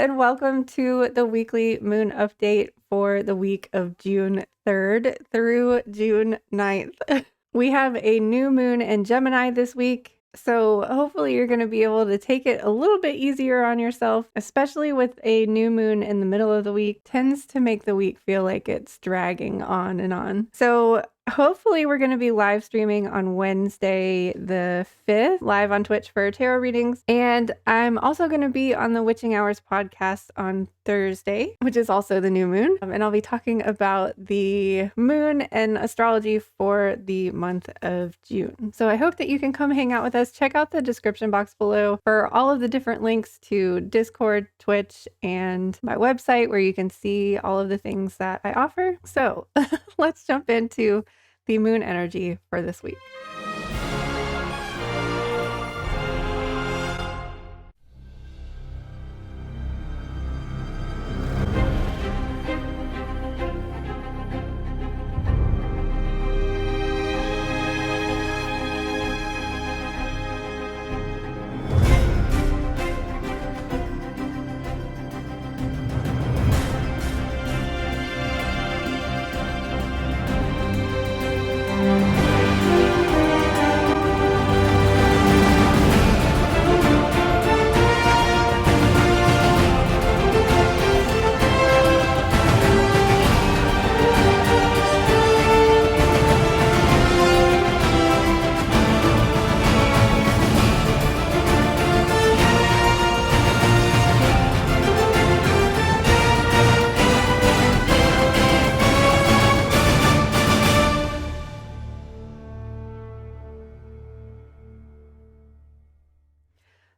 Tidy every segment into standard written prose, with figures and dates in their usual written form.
and welcome to the weekly moon update for the week of June 3rd through June 9th. We have a new moon in Gemini this week, so hopefully you're going to be able to take it a little bit easier on yourself, especially with a new moon in the middle of the week. Tends to make the week feel like it's dragging on and on. So hopefully we're going to be live streaming on Wednesday the 5th, live on Twitch for tarot readings. And I'm also going to be on the Witching Hours podcast on Thursday, which is also the new moon. And I'll be talking about the moon and astrology for the month of June. So I hope that you can come hang out with us. Check out the description box below for all of the different links to Discord, Twitch, and my website where you can see all of the things that I offer. So let's jump into the moon energy for this week.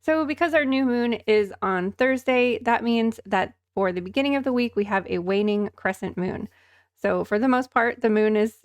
So because our new moon is on Thursday, that means that for the beginning of the week, we have a waning crescent moon. So for the most part, the moon is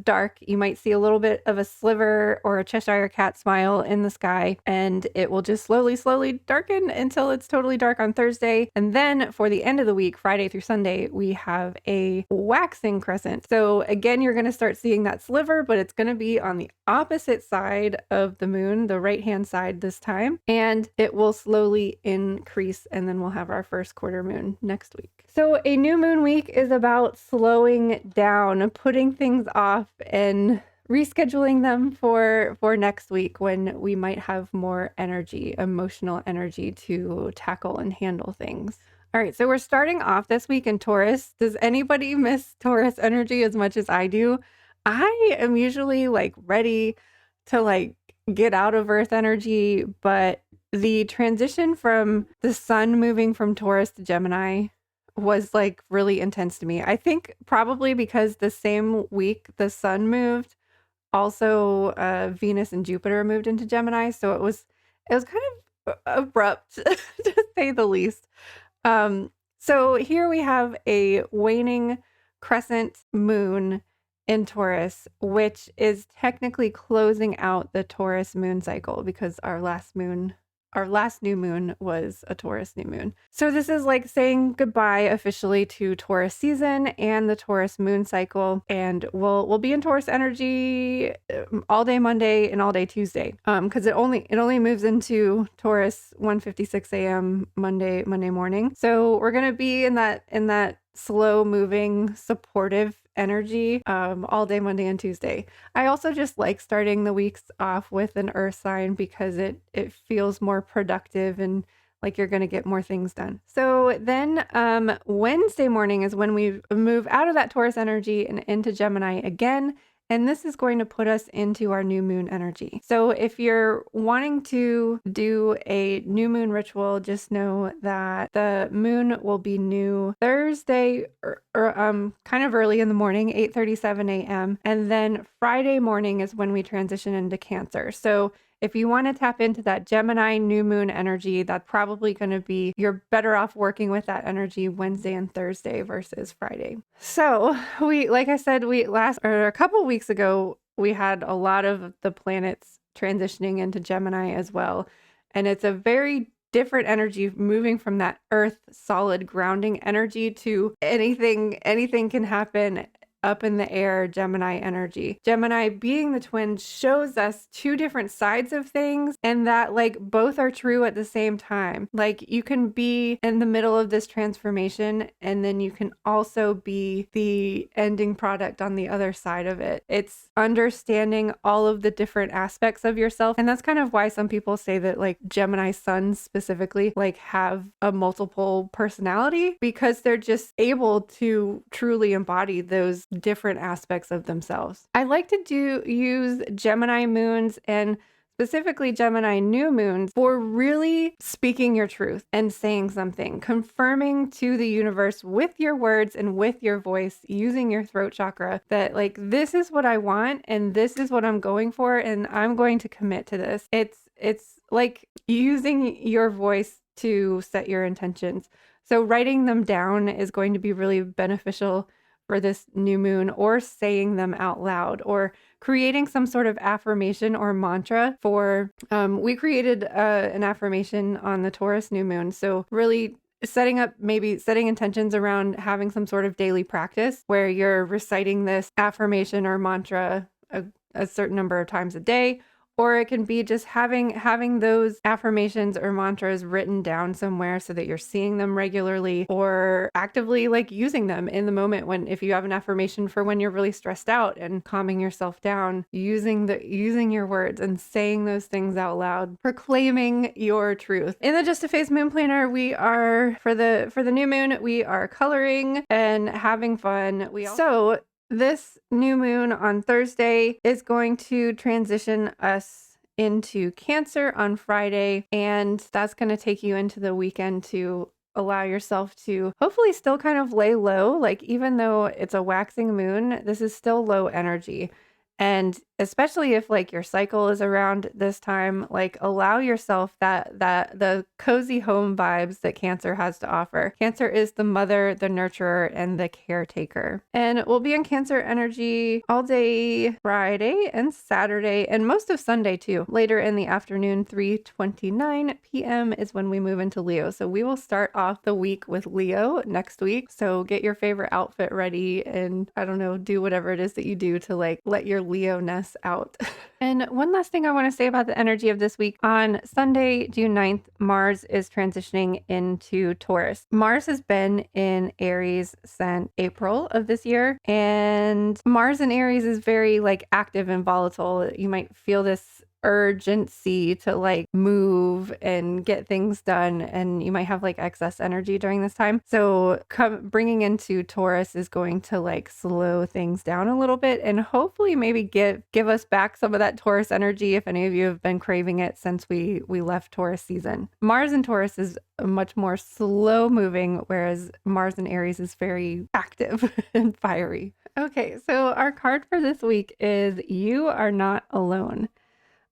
dark. You might see a little bit of a sliver or a Cheshire cat smile in the sky, and it will just slowly darken until it's totally dark on Thursday. And then for the end of the week, Friday through Sunday, we have a waxing crescent. So again, you're going to start seeing that sliver, but it's going to be on the opposite side of the moon, the right-hand side this time, and it will slowly increase, and then we'll have our first quarter moon next week. So a new moon week is about slowing down, putting things off and rescheduling them for next week when we might have more energy, emotional energy to tackle and handle things. All right, so we're starting off this week in Taurus. Does anybody miss Taurus energy as much as I do? I am usually ready to get out of Earth energy, but the transition from the sun moving from Taurus to Gemini was really intense to me. I think probably because the same week the sun moved, also Venus and Jupiter moved into Gemini, so it was kind of abrupt to say the least. So here we have a waning crescent moon in Taurus, which is technically closing out the Taurus moon cycle because our last new moon was a Taurus new moon. So this is saying goodbye officially to Taurus season and the Taurus moon cycle. And we'll be in Taurus energy all day Monday and all day Tuesday. Because it only moves into Taurus 1:56 a.m. Monday morning. So we're gonna be in that slow moving supportive energy all day Monday and Tuesday. I also just like starting the weeks off with an earth sign because it feels more productive and like you're going to get more things done. So then Wednesday morning is when we move out of that Taurus energy and into Gemini again. And this is going to put us into our new moon energy. So if you're wanting to do a new moon ritual, just know that the moon will be new Thursday or kind of early in the morning, 8:37 a.m. And then Friday morning is when we transition into Cancer. So if you want to tap into that Gemini new moon energy, that's probably going to be, you're better off working with that energy Wednesday and Thursday versus Friday. So like I said, a couple weeks ago, we had a lot of the planets transitioning into Gemini as well. And it's a very different energy moving from that earth solid grounding energy to anything can happen up in the air Gemini energy. Gemini, being the twin, shows us two different sides of things, and that like both are true at the same time. Like you can be in the middle of this transformation, and then you can also be the ending product on the other side of it. It's understanding all of the different aspects of yourself. And that's kind of why some people say that like Gemini suns specifically like have a multiple personality, because they're just able to truly embody those different aspects of themselves. I like to use Gemini moons and specifically Gemini new moons for really speaking your truth and saying something, confirming to the universe with your words and with your voice, using your throat chakra, that like, this is what I want and this is what I'm going for and I'm going to commit to this. It's like using your voice to set your intentions. So writing them down is going to be really beneficial for this new moon, or saying them out loud, or creating some sort of affirmation or mantra for, we created an affirmation on the Taurus new moon. So really setting intentions around having some sort of daily practice where you're reciting this affirmation or mantra a certain number of times a day. Or it can be just having those affirmations or mantras written down somewhere so that you're seeing them regularly, or actively like using them in the moment. When, if you have an affirmation for when you're really stressed out and calming yourself down, using your words and saying those things out loud, proclaiming your truth. In the Just a Phase Moon Planner, we are for the new moon, we are coloring and having fun. This new moon on Thursday is going to transition us into Cancer on Friday, and that's going to take you into the weekend to allow yourself to hopefully still kind of lay low. Like, even though it's a waxing moon, this is still low energy. And especially if like your cycle is around this time, like allow yourself that the cozy home vibes that Cancer has to offer. Cancer is the mother, the nurturer, and the caretaker. And we'll be in Cancer energy all day Friday and Saturday, and most of Sunday too. Later in the afternoon, 3:29 p.m. is when we move into Leo. So we will start off the week with Leo next week. So get your favorite outfit ready and, I don't know, do whatever it is that you do to like let your Leo-ness out. And one last thing I want to say about the energy of this week. On Sunday, June 9th, Mars is transitioning into Taurus. Mars has been in Aries since April of this year, and Mars in Aries is very like active and volatile. You might feel this urgency to like move and get things done, and you might have like excess energy during this time. So bringing into Taurus is going to like slow things down a little bit, and hopefully maybe give us back some of that Taurus energy if any of you have been craving it since we left Taurus season. Mars in Taurus is much more slow moving, whereas Mars in Aries is very active and fiery. Okay, so our card for this week is You Are Not Alone.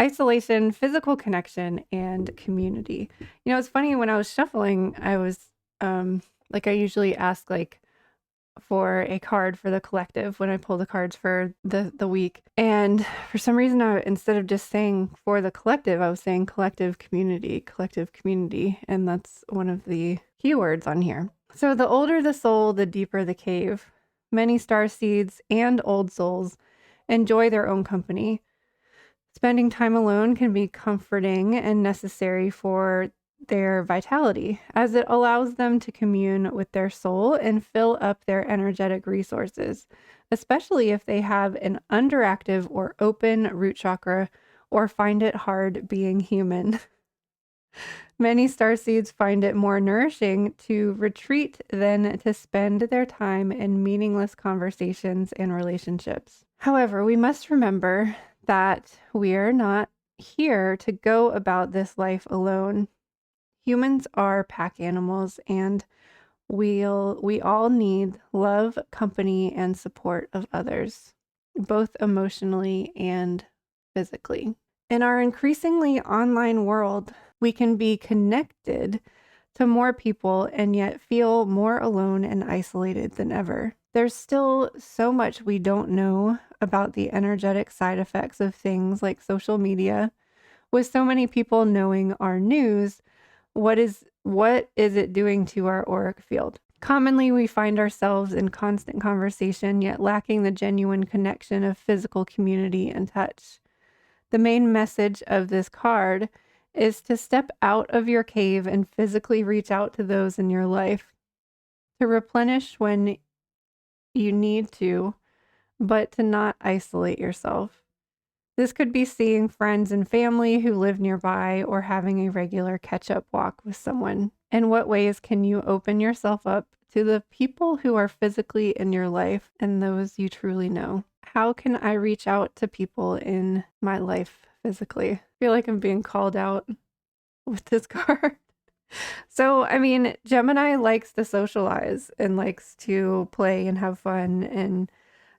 Isolation, physical connection, and community. You know, it's funny, when I was shuffling, I was like, I usually ask like for a card for the collective when I pull the cards for the week. And for some reason, instead of just saying for the collective, I was saying collective community. And that's one of the keywords on here. So the older the soul, the deeper the cave. Many star seeds and old souls enjoy their own company. Spending time alone can be comforting and necessary for their vitality, as it allows them to commune with their soul and fill up their energetic resources, especially if they have an underactive or open root chakra or find it hard being human. Many starseeds find it more nourishing to retreat than to spend their time in meaningless conversations and relationships. However, we must remember that we're not here to go about this life alone. Humans are pack animals, and we all need love, company, and support of others, both emotionally and physically. In our increasingly online world, we can be connected to more people and yet feel more alone and isolated than ever. There's still so much we don't know about the energetic side effects of things like social media. With so many people knowing our news, what is it doing to our auric field? Commonly, we find ourselves in constant conversation, yet lacking the genuine connection of physical community and touch. The main message of this card is to step out of your cave and physically reach out to those in your life, to replenish when you need to, but to not isolate yourself. This could be seeing friends and family who live nearby or having a regular catch-up walk with someone. In what ways can you open yourself up to the people who are physically in your life and those you truly know? How can I reach out to people in my life physically? I feel like I'm being called out with this card. So, I mean, Gemini likes to socialize and likes to play and have fun and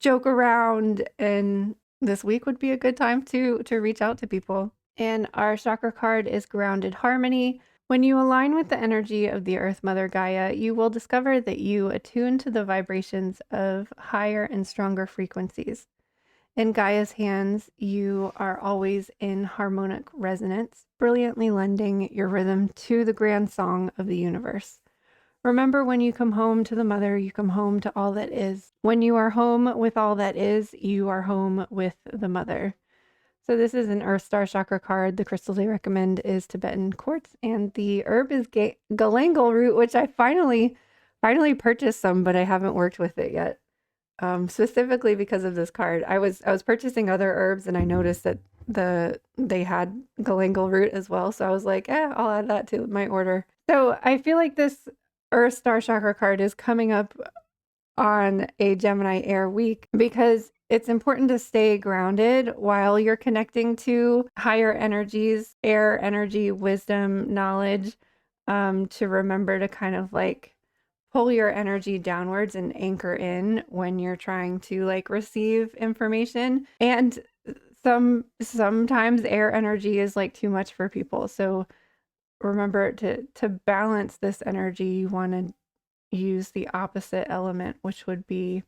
joke around, and this week would be a good time to reach out to people. And our chakra card is Grounded Harmony. When you align with the energy of the Earth Mother Gaia, you will discover that you attune to the vibrations of higher and stronger frequencies. In Gaia's hands, you are always in harmonic resonance, brilliantly lending your rhythm to the grand song of the universe. Remember, when you come home to the Mother, you come home to all that is. When you are home with all that is, you are home with the Mother. So this is an Earth Star Chakra card. The crystal they recommend is Tibetan quartz, and the herb is galangal root, which I finally purchased some, but I haven't worked with it yet. Specifically because of this card. I was purchasing other herbs, and I noticed that they had galangal root as well. So I was like, I'll add that to my order. So I feel like this Earth Star Chakra card is coming up on a Gemini air week because it's important to stay grounded while you're connecting to higher energies, air energy, wisdom, knowledge, to remember to kind of like pull your energy downwards and anchor in when you're trying to like receive information. And sometimes air energy is like too much for people. So remember to balance this energy, you want to use the opposite element, which would be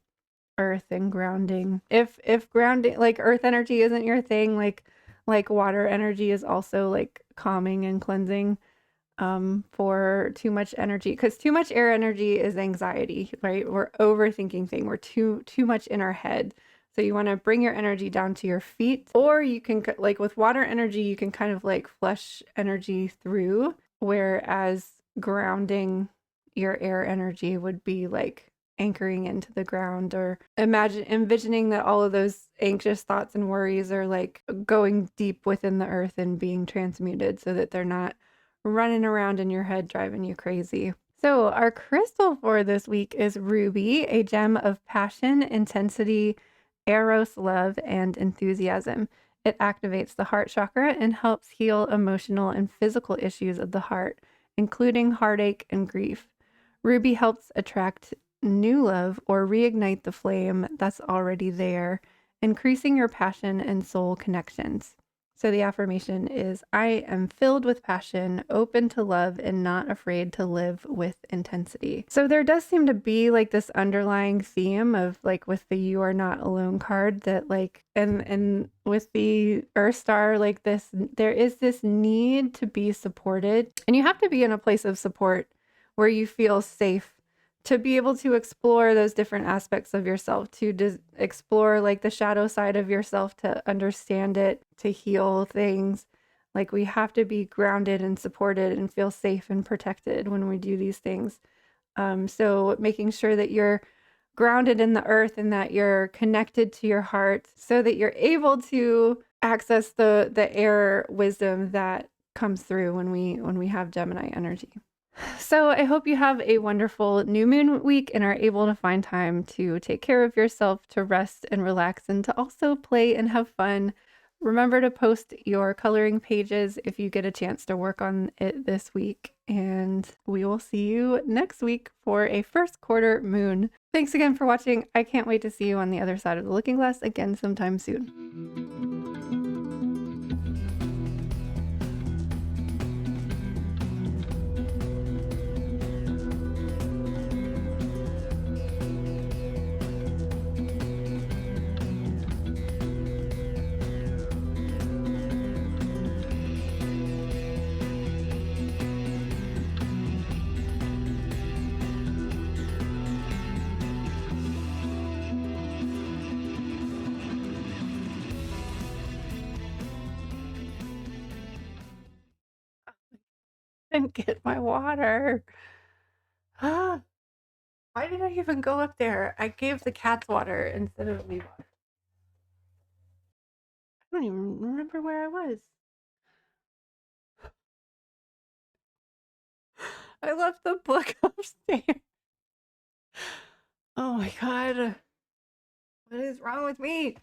earth and grounding. If grounding, like earth energy isn't your thing, like water energy is also like calming and cleansing. For too much energy, because too much air energy is anxiety, right? We're overthinking things. We're too much in our head. So you want to bring your energy down to your feet, or you can, like with water energy, you can kind of like flush energy through, whereas grounding your air energy would be like anchoring into the ground, or envisioning that all of those anxious thoughts and worries are like going deep within the earth and being transmuted so that they're not running around in your head driving you crazy. So our crystal for this week is ruby, a gem of passion, intensity, eros, love, and enthusiasm. It activates the heart chakra and helps heal emotional and physical issues of the heart, including heartache and grief. Ruby helps attract new love or reignite the flame that's already there, increasing your passion and soul connections. So the affirmation is, I am filled with passion, open to love, and not afraid to live with intensity. So there does seem to be like this underlying theme of like with the You Are Not Alone card that like, and with the Earth Star, like this, there is this need to be supported, and you have to be in a place of support where you feel safe to be able to explore those different aspects of yourself, to explore like the shadow side of yourself, to understand it, to heal things. Like we have to be grounded and supported and feel safe and protected when we do these things. So making sure that you're grounded in the earth and that you're connected to your heart so that you're able to access the air wisdom that comes through when we have Gemini energy. So I hope you have a wonderful new moon week and are able to find time to take care of yourself, to rest and relax, and to also play and have fun. Remember to post your coloring pages if you get a chance to work on it this week. And we will see you next week for a first quarter moon. Thanks again for watching. I can't wait to see you on the other side of the looking glass again sometime soon. and get my water. Ah, why did I even go up there? I gave the cats water instead of me water. I don't even remember where I was. I left the book upstairs. Oh my god. What is wrong with me?